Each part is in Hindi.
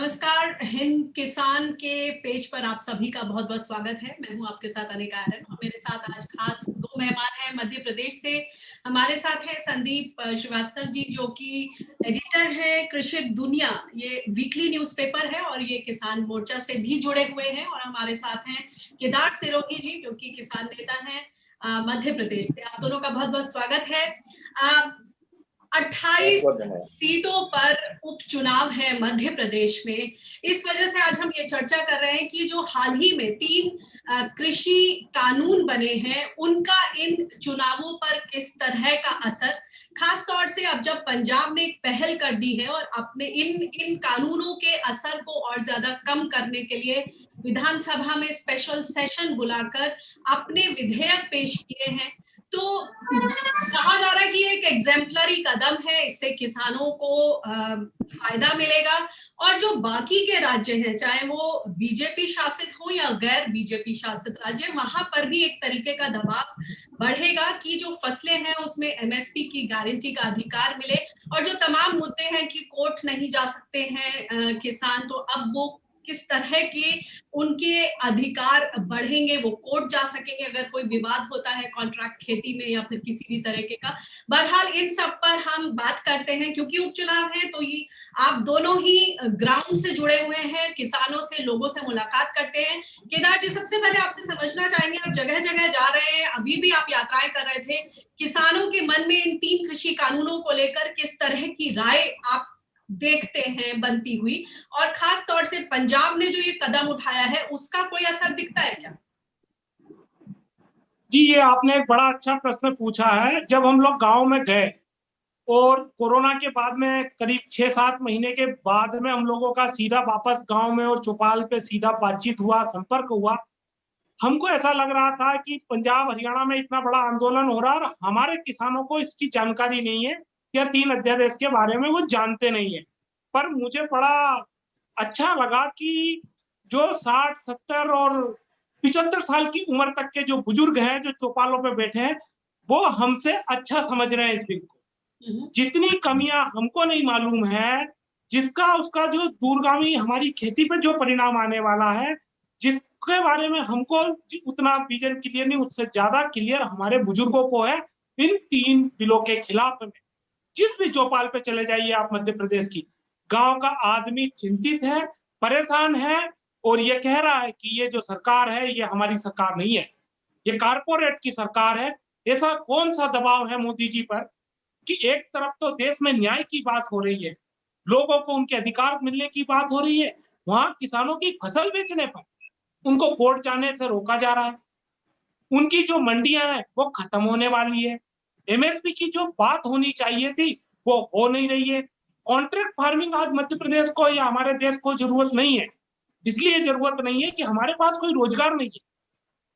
नमस्कार। हिंद किसान के पेज पर आप सभी का बहुत-बहुत स्वागत है। मैं हूँ आपके साथ अनिका आर्यन और मेरे साथ आज खास 2 मेहमान हैं मध्य प्रदेश से। हमारे साथ है संदीप श्रीवास्तव जी जो कि एडिटर हैं कृषक दुनिया, ये वीकली न्यूज़पेपर है और ये किसान मोर्चा से भी जुड़े हुए हैं। और हमारे साथ हैं केदार सिरोही जी जो कि किसान नेता हैं मध्य प्रदेश से। आप दोनों का बहुत-बहुत स्वागत है। अ, 28 बहुत धन्यवाद। सीटों पर उपचुनाव है मध्य प्रदेश में। इस वजह से आज हम ये चर्चा कर रहे हैं कि जो हाल ही में 3 कृषि कानून बने हैं, उनका इन चुनावों पर किस तरह का असर, खास तौर से अब जब पंजाब ने एक पहल कर दी है और अपने इन कानूनों के असर को और ज्यादा कम करने के लिए विधानसभा में स्पेशल सेशन बुलाकर अपने विधेयक पेश किए हैं। तो कहा जा रहा है कि ये एक एग्जेम्पलरी कदम है, इससे किसानों को फायदा मिलेगा और जो बाकी के राज्य हैं, चाहे वो बीजेपी शासित हो या गैर बीजेपी शासित राज्य, वहां पर भी एक तरीके का दबाव बढ़ेगा कि जो फसलें हैं उसमें एमएसपी की गारंटी का अधिकार मिले। और जो तमाम मुद्दे हैं कि कोर्ट नहीं जा सकते हैं किसान, तो अब वो किस तरह के उनके अधिकार बढ़ेंगे, वो कोर्ट जा सकेंगे अगर कोई विवाद होता है कॉन्ट्रैक्ट खेती में या फिर किसी भी तरीके का। बहरहाल इन सब पर हम बात करते हैं क्योंकि उपचुनाव है, तो ये आप दोनों ही ग्राउंड से जुड़े हुए हैं, किसानों से, लोगों से मुलाकात करते हैं। केदार जी, सबसे पहले आपसे समझना चाहेंगे, आप जगह जगह जा रहे हैं, अभी भी आप यात्राएं कर रहे थे, किसानों के मन में इन 3 कृषि कानूनों को लेकर किस तरह की राय आप देखते हैं बनती हुई, और खास तौर से पंजाब ने जो ये कदम उठाया है उसका कोई असर दिखता है क्या? जी, ये आपने एक बड़ा अच्छा प्रश्न पूछा है। जब हम लोग गांव में गए और कोरोना के बाद में करीब 6-7 महीने के बाद में हम लोगों का सीधा वापस गांव में और चौपाल पे सीधा बातचीत हुआ, संपर्क हुआ। हमको ऐसा लग रहा था कि पंजाब हरियाणा में इतना बड़ा आंदोलन हो रहा है और हमारे किसानों को इसकी जानकारी नहीं है या 3 अध्यादेश के बारे में वो जानते नहीं है। पर मुझे बड़ा अच्छा लगा कि जो 60-70 और 75 साल की उम्र तक के जो बुजुर्ग हैं, जो चौपालों पे बैठे हैं, वो हमसे अच्छा समझ रहे हैं इस बिल को। जितनी कमियां हमको नहीं मालूम है, जिसका उसका जो दूरगामी हमारी खेती पे जो परिणाम आने वाला है, जिसके बारे में हमको उतना विजन क्लियर नहीं, उससे ज्यादा क्लियर हमारे बुजुर्गों को है इन 3 बिलों के खिलाफ में। जिस भी चौपाल पे चले जाइए आप मध्य प्रदेश की, गांव का आदमी चिंतित है, परेशान है और ये कह रहा है कि ये जो सरकार है ये हमारी सरकार नहीं है, ये कारपोरेट की सरकार है। ऐसा कौन सा दबाव है मोदी जी पर कि एक तरफ तो देश में न्याय की बात हो रही है, लोगों को उनके अधिकार मिलने की बात हो रही है, वहां किसानों की फसल बेचने पर उनको कोर्ट जाने से रोका जा रहा है। उनकी जो मंडियां हैं वो खत्म होने वाली है। एमएसपी की जो बात होनी चाहिए थी वो हो नहीं रही है। कॉन्ट्रैक्ट फार्मिंग आज मध्य प्रदेश को या हमारे देश को जरूरत नहीं है। इसलिए जरूरत नहीं है कि हमारे पास कोई रोजगार नहीं है,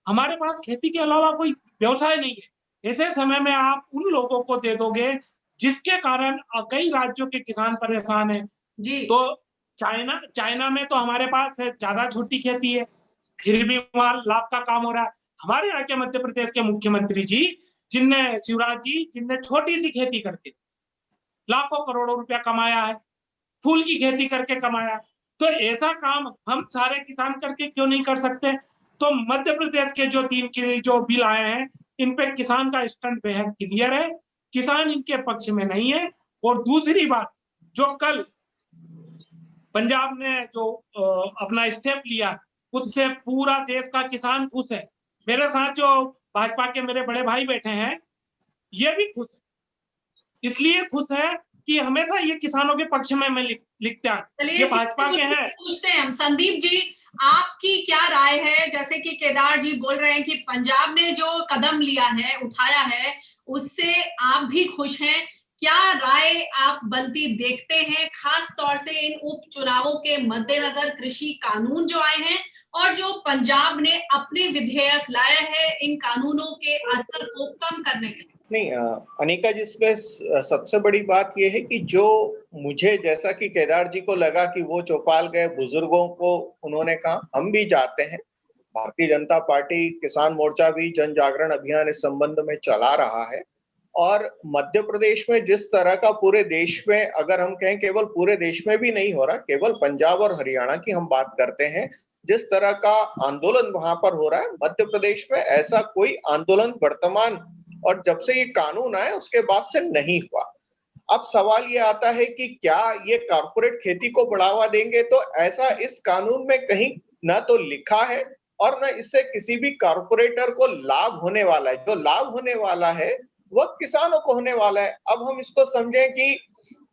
हमारे पास खेती के अलावा कोई व्यवसाय नहीं है। ऐसे समय में आप उन लोगों को दे दोगे जिसके कारण कई राज्यों के किसान परेशान है। जी। तो चाइना चाइना में तो हमारे पास ज्यादा छोटी खेती है, फिर भी वहां लाभ का काम हो रहा है। हमारे यहाँ के मध्य प्रदेश के मुख्यमंत्री जी, जिनने शिवराज जी, जिनने छोटी सी खेती करके लाखों करोड़ों रुपया कमाया है, फूल की खेती करके कमाया, तो ऐसा काम हम सारे किसान करके क्यों नहीं कर सकते? तो मध्य प्रदेश के जो 3 के जो बिल आए हैं, इन पे किसान का स्टैंड बेहद क्लियर है, किसान इनके पक्ष में नहीं है। और दूसरी बात, जो कल पंजाब ने जो अपना स्टेप लिया, उससे पूरा देश का किसान खुश है। मेरे साथ जो भाजपा के मेरे बड़े भाई बैठे हैं, ये भी खुश है। इसलिए खुश है कि हमेशा ये किसानों के पक्ष में मैं लिखता है। ये भाजपा के हैं। पूछते हैं हम, संदीप जी आपकी क्या राय है? जैसे कि केदार जी बोल रहे हैं कि पंजाब ने जो कदम लिया है, उठाया है, उससे आप भी खुश हैं। क्या राय आप बनती देखते हैं, खास तौर से इन उपचुनावों के मद्देनजर कृषि कानून जो आए हैं और जो पंजाब ने अपने विधेयक लाया है इन कानूनों के असर को कम करने के लिए? नहीं, अनिका जी, इसमें सबसे बड़ी बात यह है कि जो मुझे, जैसा कि केदार जी को लगा कि वो चौपाल गए, बुजुर्गों को उन्होंने कहा, हम भी जाते हैं। भारतीय जनता पार्टी किसान मोर्चा भी जन जागरण अभियान इस संबंध में चला रहा है और मध्य प्रदेश में जिस तरह का पूरे देश में, अगर हम कहें केवल पूरे देश में भी नहीं हो रहा, केवल पंजाब और हरियाणा की हम बात करते हैं, जिस तरह का आंदोलन वहां पर हो रहा है, मध्य प्रदेश में ऐसा कोई आंदोलन वर्तमान और जब से ये कानून आए उसके बाद से नहीं हुआ। अब सवाल ये आता है कि क्या ये कॉर्पोरेट खेती को बढ़ावा देंगे? तो ऐसा इस कानून में कहीं ना तो लिखा है और ना इससे किसी भी कॉर्पोरेटर को लाभ होने वाला है। जो लाभ होने वाला है वह किसानों को होने वाला है। अब हम इसको समझें कि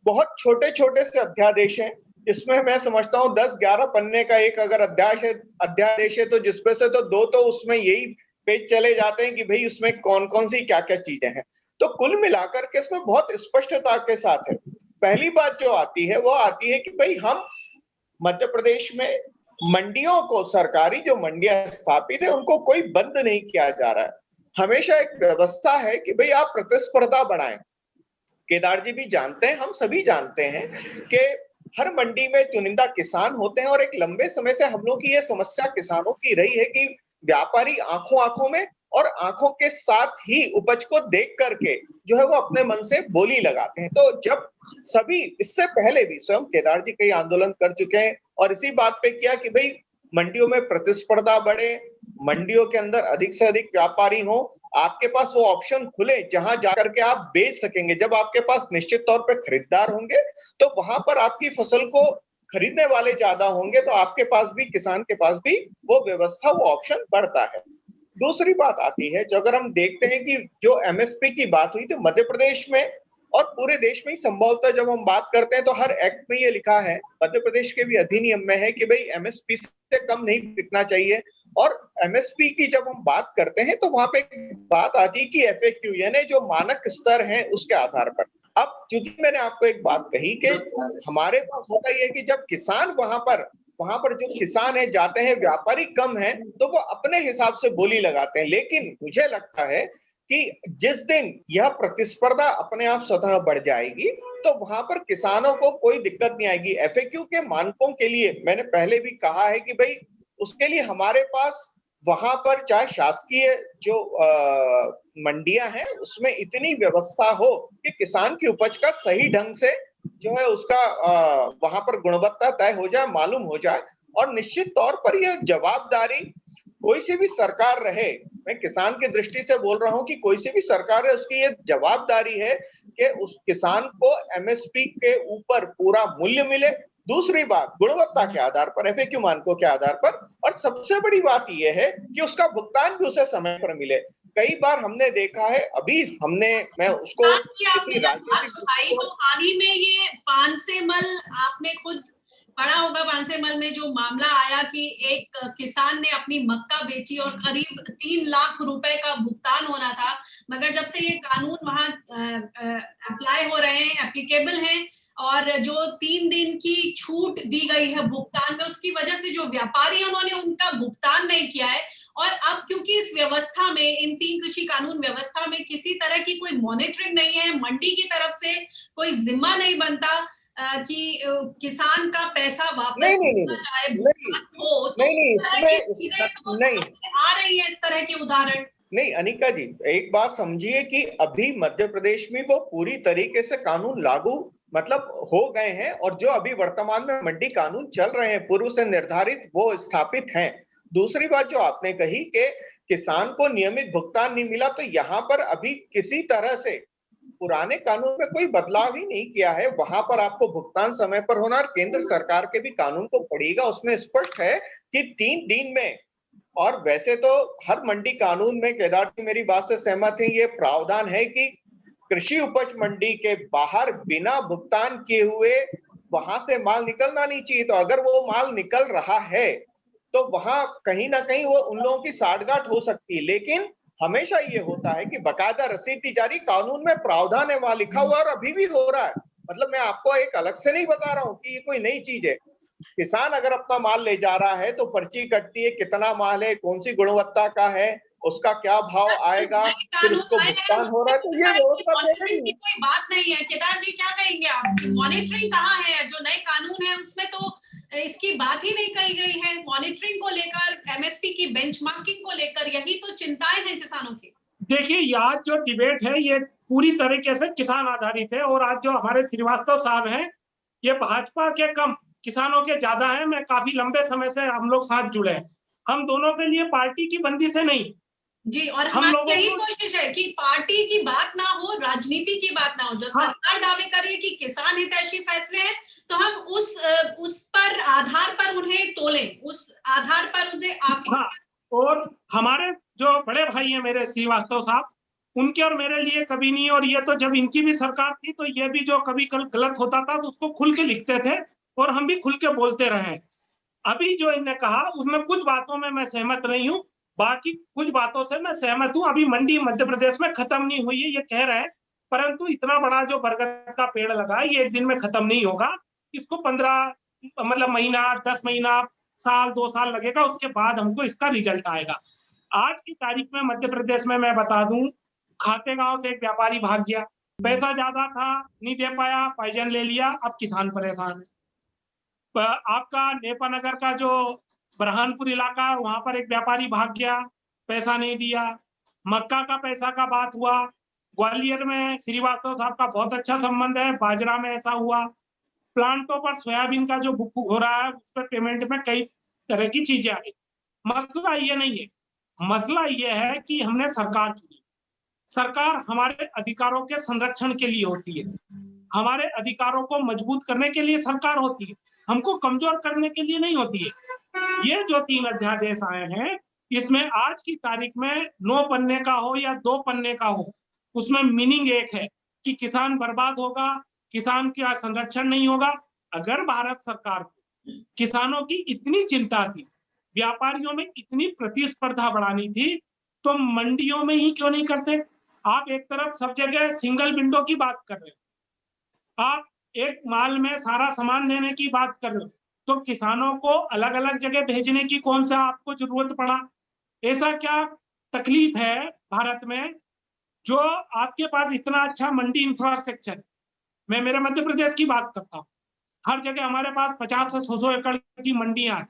बहुत छोटे-छोटे से अध्यादेश हैं। इसमें मैं समझता हूँ 10-11 पन्ने का एक अगर अध्यादेश है तो जिसमें से तो 2 तो उसमें यही पेज चले जाते हैं कि भई उसमें कौन-कौन सी क्या-क्या चीजें हैं। तो कुल मिलाकर के इसमें बहुत स्पष्टता के साथ है। पहली बात जो आती है वो आती है कि भई हम मध्य प्रदेश में मंडियों को, सरकारी जो मंडियां स्थापित है उनको कोई बंद नहीं किया जा रहा है। हमेशा एक व्यवस्था है कि भई आप प्रतिस्पर्धा बढ़ाएं। केदार जी भी जानते हैं, हम सभी जानते हैं कि हर मंडी में चुनिंदा किसान होते हैं और एक लंबे समय से हम लोग की ये समस्या किसानों की रही है कि व्यापारी आंखों में और आंखों के साथ ही उपज को देख करके जो है वो अपने मन से बोली लगाते हैं। तो जब सभी, इससे पहले भी स्वयं केदार जी कई आंदोलन कर चुके हैं और इसी बात पे किया कि भाई मंडियों में प्रतिस्पर्धा बढ़े, मंडियों के अंदर अधिक से अधिक व्यापारी हो, आपके पास वो ऑप्शन खुले जहां जाकर के आप बेच सकेंगे। जब आपके पास निश्चित तौर पर खरीदार होंगे तो वहां पर आपकी फसल को खरीदने वाले ज्यादा होंगे, तो आपके पास भी, किसान के पास भी वो व्यवस्था, वो ऑप्शन बढ़ता है। दूसरी बात आती है, जो अगर हम देखते हैं कि जो एमएसपी की बात हुई तो मध्य प्रदेश में और पूरे देश में ही संभवतः जब हम बात करते हैं तो हर एक्ट में ये लिखा है, मध्य प्रदेश के भी अधिनियम में है कि भाई एमएसपी से कम नहीं बिकना चाहिए। और एमएसपी की जब हम बात करते हैं तो वहां पे बात आती है कि एफएक्यू यानी जो मानक स्तर है उसके आधार पर। अब चूंकि मैंने आपको एक बात कही कि हमारे पास होता ही है कि जब किसान वहां पर जो किसान है जाते हैं, व्यापारी कम है तो वो अपने हिसाब से बोली लगाते हैं। लेकिन मुझे लगता है कि जिस दिन यह प्रतिस्पर्धा अपने आप स्वतः बढ़ जाएगी तो वहां पर किसानों को कोई दिक्कत नहीं आएगी। एफएक्यू के मानकों के लिए मैंने पहले भी कहा है कि भाई उसके लिए हमारे पास वहां पर चाहे शासकीय जो मंडियां हैं उसमें इतनी व्यवस्था हो कि किसान की उपज का सही ढंग से जो है उसका वहां पर गुणवत्ता तय हो जाए, मालूम हो जाए। और निश्चित तौर पर यह जवाबदारी कोई सी भी सरकार रहे, मैं किसान की दृष्टि से बोल रहा हूं कि कोई सी भी सरकार है उसकी ये जवाबदारी है कि उस किसान को एमएसपी के ऊपर पूरा मूल्य मिले। दूसरी बात, गुणवत्ता के आधार पर, एफएक्यू मानकों के आधार पर। और सबसे बड़ी बात यह है कि उसका भुगतान भी उसे समय पर मिले। कई बार हमने देखा है, मैं उसको आपने जब बात उठाई तो हाल ही में ये पानसेमल, आपने खुद पढ़ा होगा, पानसेमल में जो मामला आया कि एक किसान ने अपनी मक्का बेची और करीब 3 लाख रुपए का भुगतान होना था, मगर जब से ये कानून वहां अप्लाई हो रहे हैं, एप्लीकेबल हैं और जो 3 दिन की छूट दी गई है भुगतान में, उसकी वजह से जो व्यापारी उन्होंने उनका भुगतान नहीं किया है। और अब क्योंकि इस व्यवस्था में, इन 3 कृषि कानून व्यवस्था में किसी तरह की कोई मॉनिटरिंग नहीं है, मंडी की तरफ से कोई जिम्मा नहीं बनता कि किसान का पैसा वापस चाहे भुगतान हो, तो नहीं, आ रही है इस तरह के उदाहरण। नहीं अनिका जी, एक बात समझिए कि अभी मध्य प्रदेश में वो पूरी तरीके से कानून लागू मतलब हो गए हैं और जो अभी वर्तमान में मंडी कानून चल रहे हैं पूर्व से निर्धारित, वो स्थापित हैं। दूसरी बात जो आपने कही कि किसान को नियमित भुगतान नहीं मिला, तो यहाँ पर अभी किसी तरह से पुराने कानून में कोई बदलाव ही नहीं किया है। वहां पर आपको भुगतान समय पर होना, और केंद्र सरकार के भी कानून को पढ़िएगा, उसमें स्पष्ट है कि 3 दिन में। और वैसे तो हर मंडी कानून में, केदार जी मेरी बात से सहमत है, ये प्रावधान है कि कृषि उपज मंडी के बाहर बिना भुगतान किए हुए वहां से माल निकलना नहीं चाहिए। तो अगर वो माल निकल रहा है तो वहां कहीं ना कहीं वो उन लोगों की साठगांठ हो सकती है। लेकिन हमेशा ये होता है कि बकायदा रसीद दी जारी, कानून में प्रावधान है, वहां लिखा हुआ और अभी भी हो रहा है। मतलब मैं आपको एक अलग से नहीं बता रहा हूं कि ये कोई नई चीज है। किसान अगर अपना माल ले जा रहा है तो पर्ची कटती है, कितना माल है, कौन सी गुणवत्ता का है, उसका क्या भाव आएगा, फिर उसको भुगतान हो रहा है। तो ये व्यवस्था की कोई बात नहीं है। केदार जी क्या कहेंगे आप, मॉनिटरिंग कहाँ है? जो नए कानून है उसमें तो इसकी बात ही नहीं कही गई है। मॉनिटरिंग को लेकर, एमएसपी की बेंचमार्किंग को लेकर, यही तो चिंताएं हैं किसानों की। देखिए, यहाँ जो डिबेट है ये पूरी तरीके से किसान आधारित है। और आज जो हमारे श्रीवास्तव साहब हैं, ये भाजपा के कम किसानों के ज्यादा हैं। मैं काफी लंबे समय से हम लोग साथ जुड़े हैं। हम दोनों के लिए पार्टी की बंदी से नहीं, जी, और हम हमारी लोगों यही को कोशिश है कि पार्टी की बात ना हो, राजनीति की बात ना हो। जो हाँ सरकार दावे कर रही है कि किसान हितैषी फैसले हैं, तो हम उस पर आधार पर उन्हें तोलें, उस आधार पर उन्हें आगे। हाँ, और हमारे जो बड़े भाई हैं मेरे श्रीवास्तव साहब, उनके और मेरे लिए कभी नहीं। और ये तो जब इनकी भी सरकार थी तो ये भी जो कभी कल गलत होता था तो उसको खुल के लिखते थे और हम भी खुल के बोलते रहे। अभी जो इन्होंने कहा उसमें कुछ बातों में मैं सहमत नहीं हूँ, बाकी कुछ बातों से मैं सहमत हूँ। अभी मंडी मध्य प्रदेश में खत्म नहीं हुई है ये कह रहे हैं, परंतु इतना बड़ा जो बरगद का पेड़ लगा है ये एक दिन में खत्म नहीं होगा। इसको 15 मतलब महीना, 10 महीना, साल, 2 साल लगेगा, उसके बाद हमको इसका रिजल्ट आएगा। आज की तारीख में मध्य प्रदेश में मैं बता दूं, खातेगांव से एक व्यापारी भाग गया, पैसा ज्यादा था, नहीं दे पाया, पॉइजन ले लिया, अब किसान परेशान है। आपका नेपानगर का जो बरहानपुर इलाका, वहां पर एक व्यापारी भाग गया, पैसा नहीं दिया। मक्का का पैसा का बात हुआ, ग्वालियर में श्रीवास्तव साहब का बहुत अच्छा संबंध है, बाजरा में ऐसा हुआ। प्लांटों पर सोयाबीन का जो बुक हो रहा है उस पर पेमेंट में कई तरह की चीजें आई। मसला ये नहीं है, मसला ये है कि हमने सरकार चुनी। सरकार हमारे अधिकारों के संरक्षण के लिए होती है, हमारे अधिकारों को मजबूत करने के लिए सरकार होती है, हमको कमजोर करने के लिए नहीं होती है। ये जो 3 अध्यादेश आए हैं, इसमें आज की तारीख में 9 पन्ने का हो या 2 पन्ने का हो, उसमें मीनिंग एक है कि किसान बर्बाद होगा, किसान का संरक्षण नहीं होगा। अगर भारत सरकार को किसानों की इतनी चिंता थी, व्यापारियों में इतनी प्रतिस्पर्धा बढ़ानी थी, तो मंडियों में ही क्यों नहीं करते? आप एक तरफ सब जगह सिंगल विंडो की बात कर रहे हो, आप एक माल में सारा सामान देने की बात कर रहे हो, तो किसानों को अलग अलग जगह भेजने की कौन सा आपको जरूरत पड़ा? ऐसा क्या तकलीफ है भारत में जो आपके पास इतना अच्छा मंडी इंफ्रास्ट्रक्चर? मैं मेरे मध्य प्रदेश की बात करता हूँ, हर जगह हमारे पास 50 से 100 एकड़ की मंडियां हैं।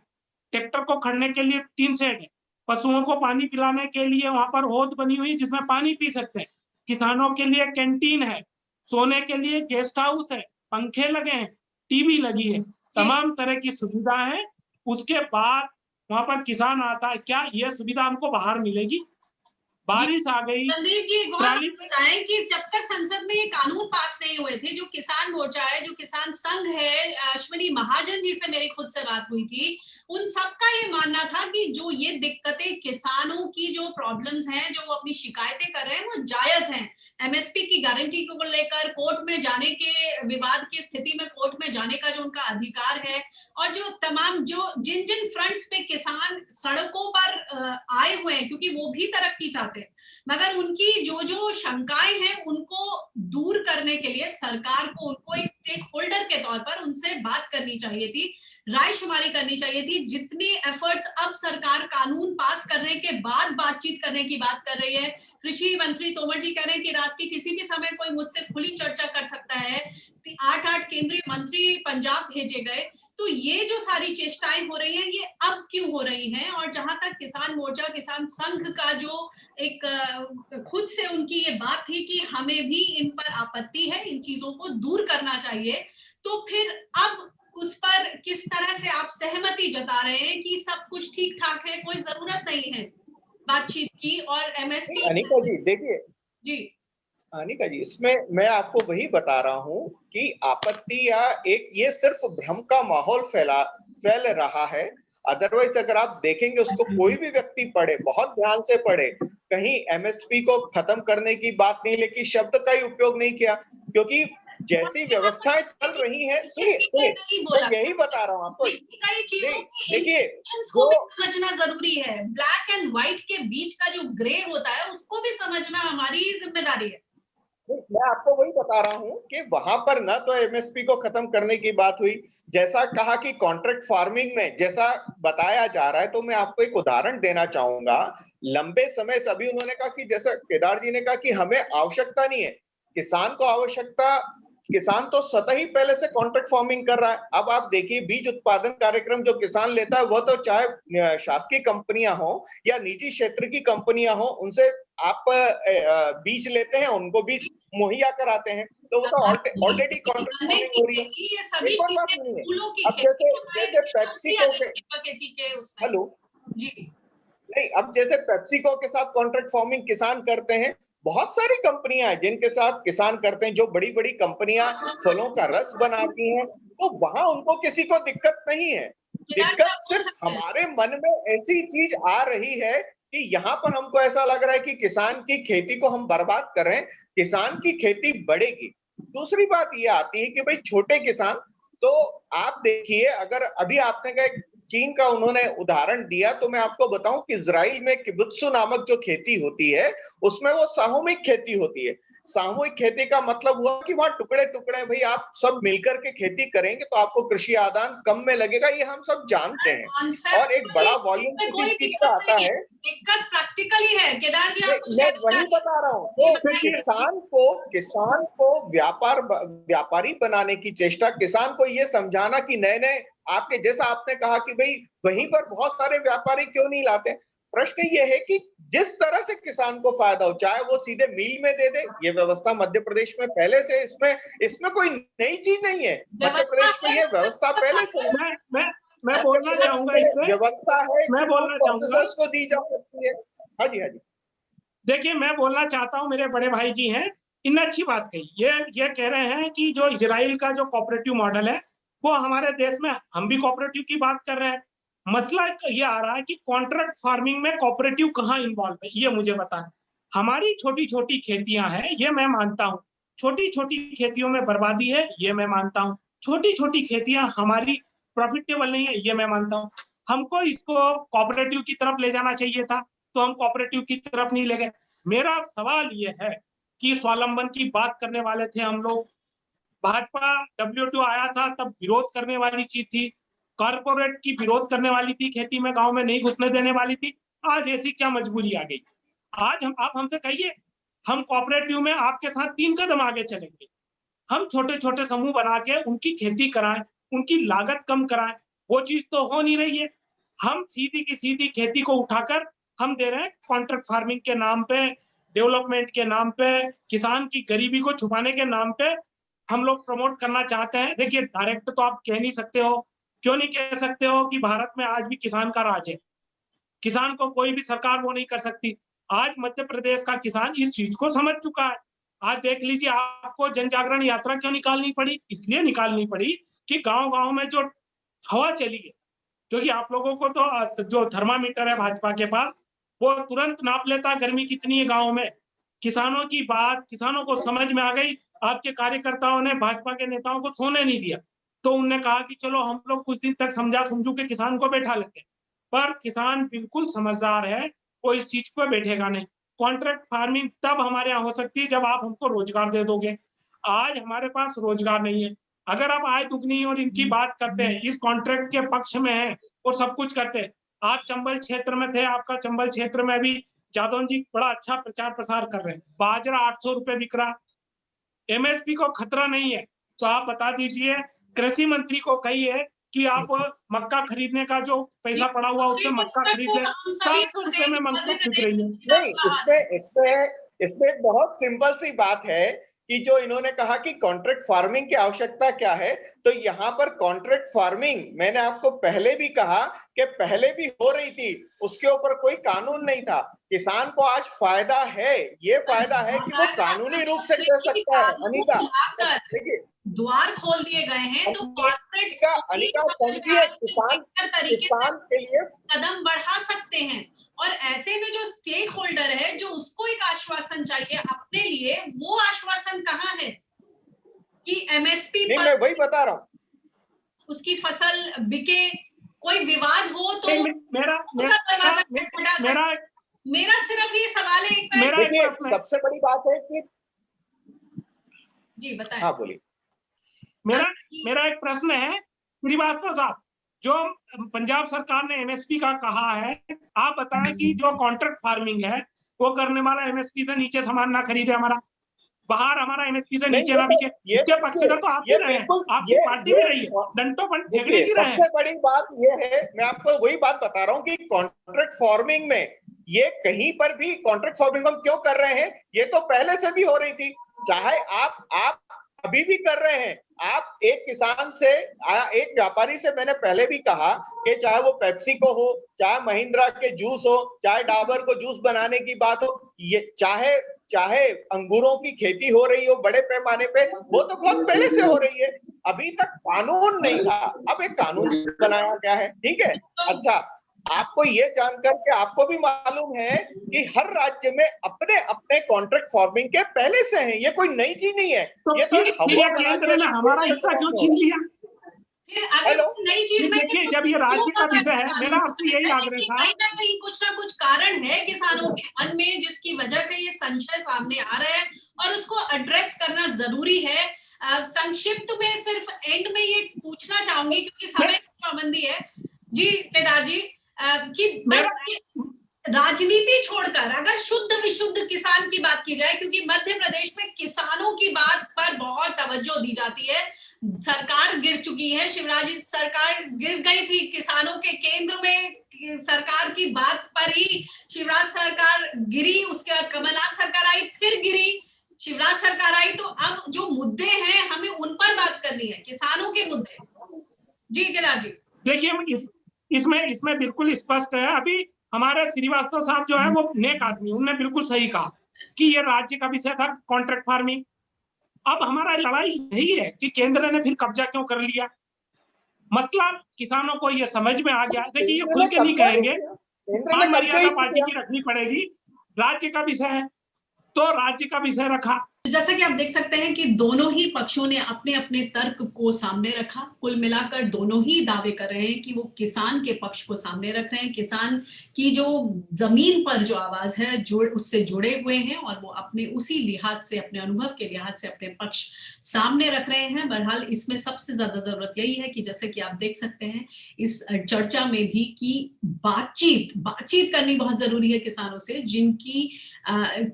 ट्रैक्टर को खड़ने के लिए 3 शेड है, पशुओं को पानी पिलाने के लिए वहां पर होद बनी हुई जिसमें पानी पी सकते हैं, किसानों के लिए कैंटीन है, सोने के लिए गेस्ट हाउस है, पंखे लगे हैं, टीवी लगी है, तमाम तरह की सुविधा है। उसके बाद वहां पर किसान आता है, क्या यह सुविधा हमको बाहर मिलेगी? बारिश आ गई, संदीप जी, एक और ट्राली बात बताएं कि जब तक संसद में ये कानून पास नहीं हुए थे, जो किसान मोर्चा है, जो किसान संघ है, अश्विनी महाजन जी से मेरी खुद से बात हुई थी, उन सबका ये मानना था कि जो ये दिक्कतें किसानों की जो प्रॉब्लम्स हैं, जो वो अपनी शिकायतें कर रहे हैं, वो जायज हैं। एमएसपी की गारंटी को लेकर कोर्ट में जाने के, विवाद की स्थिति में कोर्ट में जाने का जो उनका अधिकार है, और जो तमाम जो जिन जिन फ्रंट्स पे किसान सड़कों पर आए हुए हैं, क्योंकि वो भी तरक्की चाहते हैं, मगर उनकी जो जो शंकाएं हैं उनको दूर करने के लिए सरकार को उनको एक स्टेक होल्डर के तौर पर उनसे बात करनी चाहिए थी, रायशुमारी करनी चाहिए थी। जितनी एफर्ट्स अब सरकार कानून पास करने के बाद बातचीत करने की बात कर रही है, कृषि मंत्री तोमर जी कह रहे हैं कि रात के किसी भी समय कोई मुझसे खुली चर्चा कर सकता है। 8 केंद्रीय मंत्री पंजाब भेजे गए, तो ये जो सारी चेष्टाएं हो रही हैं, ये अब क्यों हो रही हैं? और जहां तक किसान मोर्चा, किसान संघ का जो एक खुद से उनकी ये बात थी कि हमें भी इन पर आपत्ति है, इन चीजों को दूर करना चाहिए, तो फिर अब उस पर किस तरह से आप सहमति जता रहे हैं कि सब कुछ ठीक ठाक है, कोई जरूरत नहीं है बातचीत की? और एमएसपी अनिका जी देखिए, जी अनिका जी, इसमें मैं आपको वही बता रहा हूं कि आपत्ति या एक ये सिर्फ भ्रम का माहौल फैल रहा है। अदरवाइज अगर आप देखेंगे उसको कोई भी व्यक्ति पढ़े, बहुत ध्यान से पढ़े, कहीं एमएसपी को खत्म करने की बात नहीं लिखी, शब्द का ही उपयोग नहीं किया, क्योंकि जैसी व्यवस्थाएं चल रही हैं, सुनिए सुनिए, मैं यही बता रहा हूं आपको। कई चीजों की देखिए को भी समझना जरूरी है, ब्लैक एंड व्हाइट के बीच का जो ग्रे होता है उसको भी समझना हमारी जिम्मेदारी है। मैं आपको वही बता रहा हूं कि वहां पर ना तो एमएसपी को खत्म करने की बात हुई, जैसा कहा कि कॉन्ट्रैक्ट फार्मिंग में जैसा बताया जा रहा है, तो मैं आपको एक उदाहरण देना चाहूंगा। लंबे समय से अभी उन्होंने कहा कि जैसा केदार जी ने कहा कि हमें आवश्यकता नहीं है, किसान को आवश्यकता किसान तो स्वतः ही पहले से कॉन्ट्रैक्ट फार्मिंग कर रहा है। अब आप देखिए बीज उत्पादन कार्यक्रम जो किसान लेता है वो तो चाहे शासकीय कंपनियां हो या निजी क्षेत्र की कंपनियां हो, उनसे आप बीज लेते हैं, उनको भी मुहैया कराते हैं, तो वो तो ऑलरेडी कॉन्ट्रैक्ट फार्मिंग हो रही है। ये सभी एक और बात चीजें सुनिए, फूलों की अब खेती जैसे पेप्सिको के, खेती के उसमें हेलो, जी नहीं, अब जैसे पेप्सिको के साथ कॉन्ट्रैक्ट फार्मिंग किसान करते हैं, बहुत सारी कंपनियां हैं जिनके साथ किसान करते हैं, जो बड़ी बड़ी कंपनियां फलों का रस बनाती हैं, तो वहां उनको किसी को दिक्कत नहीं है। केदार जी, दिक्कत आप बोल सिर्फ सकते हैं। हमारे मन में ऐसी चीज आ रही है कि यहाँ पर हमको ऐसा लग रहा है कि किसान की खेती को हम बर्बाद कर रहे हैं। किसान की खेती बढ़ेगी। दूसरी बात ये आती है कि भाई छोटे किसान, तो आप देखिए, अगर अभी आपने कहा चीन का उन्होंने उदाहरण दिया, तो मैं आपको बताऊं कि इजराइल में किबुत्सु नामक जो खेती होती है, उसमें वो सामूहिक खेती होती है। सामूहिक खेती का मतलब हुआ कि वहां टुकड़े टुकड़े, भाई आप सब मिलकर के खेती करेंगे तो आपको कृषि आदान कम में लगेगा, ये हम सब जानते हैं। और एक बड़ा वॉल्यूम किसी चीज का आता है, दिक्कत प्रैक्टिकल ही है। केदार जी, आप मैं वही बता रहा हूँ। तो किसान को व्यापारी बनाने की चेष्टा, किसान को ये समझाना कि नए नए, आपके जैसा आपने कहा कि भाई वहीं पर बहुत सारे व्यापारी क्यों नहीं लाते। प्रश्न ये है कि जिस तरह से किसान को फायदा हो, चाहे वो सीधे मिल में दे दे, ये व्यवस्था मध्य प्रदेश में पहले से, इसमें कोई नई चीज नहीं है। मध्य प्रदेश में ये व्यवस्था पहले से है। मैं बोलना चाहूंगा इसमें, व्यवस्था है, मैं बोलना चाहूंगा, प्रोसेसर्स को दी जा सकती है। हाँ जी, हाँ जी। देखिए, मैं बोलना चाहता हूं, मेरे बड़े भाई जी हैं, इनने अच्छी बात कही। ये कह रहे हैं कि जो इजराइल का जो कोऑपरेटिव मॉडल है, वो हमारे देश में, हम भी कोऑपरेटिव की बात कर रहे हैं। मसला ये आ रहा है कि कॉन्ट्रैक्ट फार्मिंग में कोऑपरेटिव कहाँ इन्वॉल्व है, ये मुझे बताएं। हमारी छोटी-छोटी खेतियां हैं, ये मैं मानता हूं। छोटी-छोटी खेतियों में बर्बादी है, ये मैं मानता हूं। छोटी-छोटी खेतियां हमारी प्रॉफिटेबल नहीं है, ये मैं मानता हूं। हमको इसको कोऑपरेटिव की तरफ ले जाना चाहिए था, तो हम कोऑपरेटिव की तरफ नहीं ले गए। मेरा सवाल ये है कि स्वावलंबन की बात करने वाले थे हम लोग, भाजपा WTO आया था तब विरोध करने वाली चीज थी, कॉर्पोरेट की विरोध करने वाली थी, खेती में गांव में नहीं घुसने देने वाली थी। आज ऐसी क्या मजबूरी आ गई? आज आप हमसे कहिए, हम कोऑपरेटिव में आपके साथ 3 कदम आगे चलेंगे। हम छोटे-छोटे समूह बना के उनकी खेती कराएं, उनकी लागत कम कराएं, वो चीज तो हो नहीं रही है। हम सीधी की सीधी खेती को उठाकर हम दे रहे हैं कॉन्ट्रैक्ट फार्मिंग के नाम पे, डेवलपमेंट के नाम पे, किसान की गरीबी को छुपाने के नाम पे हम लोग प्रमोट करना चाहते हैं। देखिए, डायरेक्ट तो आप कह नहीं सकते हो, क्यों नहीं कह सकते हो कि भारत में आज भी किसान का राज है। किसान को कोई भी सरकार वो नहीं कर सकती। आज मध्य प्रदेश का किसान इस चीज को समझ चुका है। आज देख लीजिए, आपको जन जागरण यात्रा क्यों निकालनी पड़ी? इसलिए निकालनी पड़ी कि गांव-गांव में जो हवा चली है, क्योंकि आप लोगों को तो जो थर्मामीटर है भाजपा के पास, वो तुरंत नाप लेता है गर्मी कितनी है गांव में। किसानों की बात किसानों को समझ में आ गई। आपके कार्यकर्ताओं ने भाजपा के नेताओं को सोने नहीं दिया, तो उन्होंने कहा कि चलो हम लोग कुछ दिन तक समझा समझू के किसान को बैठा लेते हैं। पर किसान बिल्कुल समझदार है, वो इस चीज पे बैठेगा नहीं। कॉन्ट्रैक्ट फार्मिंग तब हमारे यहाँ हो सकती है जब आप हमको रोजगार दे दोगे। आज हमारे पास रोजगार नहीं है। अगर आप आय दुगनी और इनकी बात करते हैं, इस कॉन्ट्रैक्ट के पक्ष में है और सब कुछ करते हैं। आप चंबल क्षेत्र में थे, आपका चंबल क्षेत्र में भी जादव जी बड़ा अच्छा प्रचार प्रसार कर रहे हैं। बाजरा 800 रुपए बिक रहा, MSP को खतरा नहीं है। तो आप बता दीजिए, कृषि मंत्री को कहिए कि आप मक्का खरीदने का जो पैसा पड़ा हुआ उससे मक्का खरीद ले। 700 रुपए में मक्का बिक रही है। नहीं, इसमें एक बहुत सिंपल सी बात है कि जो इन्होंने कहा कि कॉन्ट्रैक्ट फार्मिंग की आवश्यकता क्या है, तो यहाँ पर कॉन्ट्रैक्ट फार्मिंग, मैंने आपको पहले भी कहा कि पहले भी हो रही थी, उसके ऊपर कोई कानून नहीं था। किसान को आज फायदा है, ये फायदा है कि वो कानूनी रूप से कर सकता है। अनिता, देखिए, द्वार खोल दिए गए हैं, तो अनिता समझिए, किसान के लिए कदम बढ़ा सकते हैं। और ऐसे में जो स्टेक होल्डर है, जो उसको एक आश्वासन चाहिए अपने लिए, वो आश्वासन कहाँ है कि MSP पर मैं वही बता रहा हूँ, उसकी फसल बिके, कोई विवाद हो तो मेरा सिर्फ ये सवाल है। देखिए, सबसे बड़ी बात है कि जी बताएं। हाँ, बोलिए। मेरा एक प्रश्न है श्रीवास्तव साहब, जो पंजाब सरकार ने MSP का कहा है, आप बताएं कि जो कॉन्ट्रैक्ट फार्मिंग है वो करने वाला MSP से नीचे सामान ना खरीदे हमारा। बाहर हमारा एमएसपी से नहीं, नीचे ना बिके, ये इसके पक्षधर तो आप भी ये रहे हैं, बिल्कुल आपकी पार्टी भी रही है, डंटो पण फेंकने देखिए, की रहे सबसे हैं। बड़ी बात ये है, मैं आपको वही बात बता रहा हूँ कि कॉन्ट्रैक्ट फार्मिंग में ये कहीं पर भी कॉन्ट्रैक्ट फार्मिंग हम क्यों कर रहे हैं, ये तो पहले से भी हो रही थी, चाहे आप अभी भी कर रहे हैं। आप एक किसान से, एक व्यापारी से, मैंने पहले भी कहा कि चाहे वो पेप्सी को हो, चाहे महिंद्रा के जूस हो, चाहे डाबर को जूस बनाने की बात हो, ये चाहे अंगूरों की खेती हो रही हो बड़े पैमाने पे, वो तो बहुत पहले से हो रही है, अभी तक कानून नहीं था, अब एक कानून बनाया गया है, ठीक है। अच्छा, आपको ये जानकर के आपको भी मालूम है कि हर राज्य में अपने अपने कॉन्ट्रैक्ट फार्मिंग के पहले से हैं, ये कोई नई चीज नहीं है, तो ये तो फिर हवा बना केंद्र दिया ने कि हमारा देश में हिस्सा क्यों चुनाव छीन होगा। लिया? फिर अगर हेलो, नई चीज में देखिए, जब ये राज्य का विषय है, मेरा आपसे यही आग्रह था, कहीं ना कहीं कुछ ना कुछ कारण है किसानों के मन में, जिसकी वजह से ये संशय सामने आ रहा है और उसको एड्रेस करना जरूरी है। संक्षिप्त में सिर्फ एंड में ये पूछना चाहूंगी, क्योंकि समय की पाबंदी है जी केदार जी, कि बस राजनीति छोड़कर अगर शुद्ध विशुद्ध किसान की बात की जाए, क्योंकि मध्य प्रदेश में किसानों की बात पर बहुत तवज्जो दी जाती है, सरकार गिर चुकी है, शिवराज जी सरकार गिर गई थी, किसानों के केंद्र में सरकार की बात पर ही शिवराज सरकार गिरी, उसके बाद कमलनाथ सरकार आई, फिर गिरी, शिवराज सरकार आई, तो अब जो मुद्दे हैं हमें उन पर बात करनी है, किसानों के मुद्दे। जी केदार जी। देखिए, इसमें बिल्कुल स्पष्ट है, अभी हमारे श्रीवास्तव साहब जो है वो नेक आदमी, उन्होंने बिल्कुल सही कहा कि ये राज्य का विषय था कॉन्ट्रैक्ट फार्मिंग। अब हमारा लड़ाई यही है कि केंद्र ने फिर कब्जा क्यों कर लिया, मसला किसानों को ये समझ में आ गया। देखिए, ये खुल के नहीं कहेंगे, मान मर्यादा पार्टी की रखनी पड़ेगी, राज्य का विषय है तो राज्य का विषय रखा। जैसा कि आप देख सकते हैं कि दोनों ही पक्षों ने अपने अपने तर्क को सामने रखा, कुल मिलाकर दोनों ही दावे कर रहे हैं कि वो किसान के पक्ष को सामने रख रहे हैं, किसान की जो जमीन पर जो आवाज है उससे जुड़े हुए हैं और वो अपने उसी लिहाज से, अपने अनुभव के लिहाज से अपने पक्ष सामने रख रहे हैं। बहरहाल इसमें सबसे ज्यादा जरूरत यही है कि जैसे कि आप देख सकते हैं इस चर्चा में भी कि बातचीत करनी बहुत जरूरी है किसानों से, जिनकी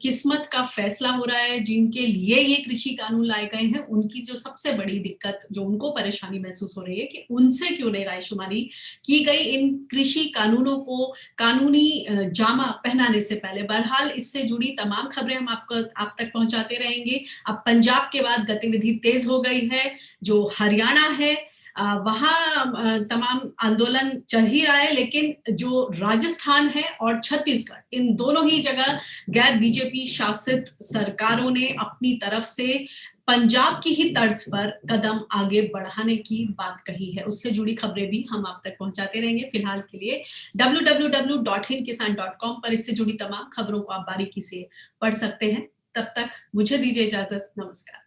किस्मत का फैसला हो रहा है, जिनके लिए ये कृषि कानून लाए गए हैं, उनकी जो सबसे बड़ी दिक्कत, जो उनको परेशानी महसूस हो रही है कि उनसे क्यों नहीं रायशुमारी की गई इन कृषि कानूनों को कानूनी जामा पहनाने से पहले। बहरहाल इससे जुड़ी तमाम खबरें हम आप तक पहुंचाते रहेंगे। अब पंजाब के बाद गतिविधि तेज हो गई है, जो हरियाणा है वहां तमाम आंदोलन चल ही रहा है, लेकिन जो राजस्थान है और छत्तीसगढ़, इन दोनों ही जगह गैर बीजेपी शासित सरकारों ने अपनी तरफ से पंजाब की ही तर्ज पर कदम आगे बढ़ाने की बात कही है। उससे जुड़ी खबरें भी हम आप तक पहुंचाते रहेंगे। फिलहाल के लिए www.hindkisan.com पर इससे जुड़ी तमाम खबरों को आप बारीकी से पढ़ सकते हैं। तब तक मुझे दीजिए इजाजत, नमस्कार।